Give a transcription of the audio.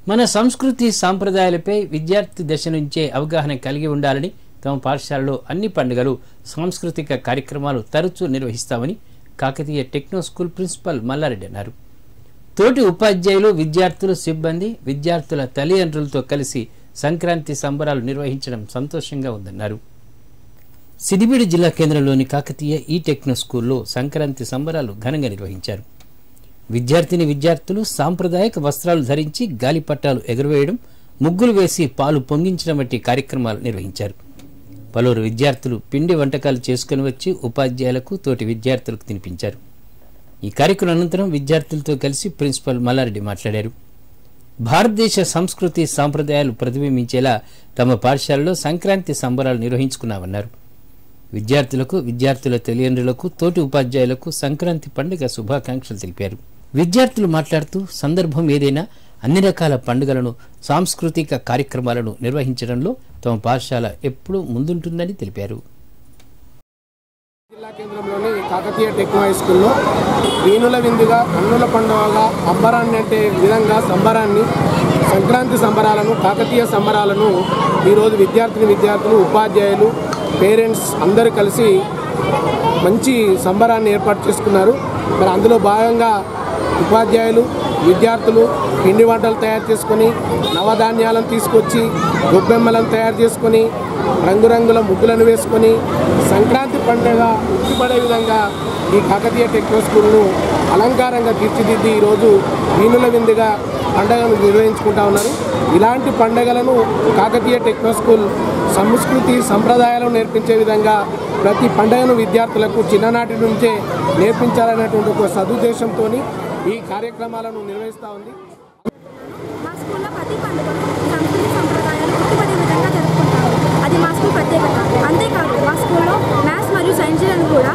మన సంస్కృతి సాంప్రదాయాలపై విద్యార్థి దశ నుంచే అవగాహన కలిగి ఉండాలని తమ పాఠశాలలో అన్ని పండుగలు సాంస్కృతిక కార్యక్రమాలు తరచూ నిర్వహిస్తామని Kakatiya techno school principal Mallareddy అన్నారు. తోటి ఉపాధ్యాయులు, విద్యార్థులు, సిబ్బంది, విద్యార్థుల తల్లిదండ్రులతో కలిసి సంక్రాంతి సంబరాలు నిర్వహించడం సంతోషంగా ఉందన్నారు. సిద్దిపేట జిల్లా కేంద్రంలోని కాకతీయ ఈ టెక్నో స్కూల్లో సంక్రాంతి సంబరాలు ఘనంగా నిర్వహించారు. విద్యార్థులు సాంప్రదాయక వస్త్రాలు ధరించి గాలిపటాలు ఎగురవేయడం, ముగ్గులు వేసి పాలు పొంగించడం వంటి కార్యక్రమాలు నిర్వహించారు. పలువురు విద్యార్థులు పిండి వంటకాలు చేసుకుని వచ్చి ఉపాధ్యాయులకు, తోటి విద్యార్థులకు తినిపించారు. ఈ కార్యక్రమం అనంతరం విద్యార్థులతో కలిసి ప్రిన్సిపల్ మల్లారెడ్డి మాట్లాడారు. భారతదేశ సంస్కృతి సాంప్రదాయాలు ప్రతిబింబించేలా తమ పాఠశాలలో సంక్రాంతి సంబరాలు నిర్వహించుకున్నామన్నారు. విద్యార్థులకు, విద్యార్థుల తల్లిదండ్రులకు, తోటి ఉపాధ్యాయులకు సంక్రాంతి పండుగ శుభాకాంక్షలు తెలిపారు. విద్యార్థులు మాట్లాడుతూ సందర్భం ఏదైనా అన్ని రకాల పండుగలను, సాంస్కృతిక కార్యక్రమాలను నిర్వహించడంలో తమ పాఠశాల ఎప్పుడూ ముందుంటుందని తెలిపారు. జిల్లా కేంద్రంలోని కాకతీయ టెక్నో హై స్కూల్లో వీణుల విందుగా, కన్నుల పండుగగా, అంబరాన్ని అంటే విధంగా సంబరాన్ని, సంక్రాంతి సంబరాలను, కాకతీయ సంబరాలను ఈరోజు విద్యార్థులు, ఉపాధ్యాయులు, పేరెంట్స్ అందరూ కలిసి మంచి సంబరాన్ని ఏర్పాటు చేసుకున్నారు. మరి అందులో భాగంగా ఉపాధ్యాయులు, విద్యార్థులు పిండి వంటలు తయారు చేసుకొని, నవధాన్యాలను తీసుకొచ్చి గొబ్బెమ్మలను తయారు చేసుకొని, రంగురంగుల ముగ్గులను వేసుకొని సంక్రాంతి పండుగ ఉట్టిపడే విధంగా ఈ కాకతీయ టెక్నో స్కూల్ను అలంకారంగా తీర్చిదిద్ది ఈరోజు వీణుల విందుగా పండుగను నిర్వహించుకుంటా ఉన్నారు. ఇలాంటి పండుగలను కాకతీయ టెక్నో స్కూల్ సంస్కృతి సంప్రదాయాలను నేర్పించే విధంగా ప్రతి పండుగను విద్యార్థులకు చిన్ననాటి నుంచే నేర్పించాలనేటువంటి ఒక సదుద్దేశంతో ఈ కార్యక్రమాలను నిర్వహిస్తూ ఉంది. మా స్కూల్లో ప్రతి పండుగను సంస్కృతి సంప్రదాయాలు గుర్తుపడే విధంగా జరుపుకుంటాము. అది మా స్కూల్ ప్రత్యేకత. అంతేకాదు మా స్కూల్లో మ్యాథ్స్ మరియు సైన్స్లను కూడా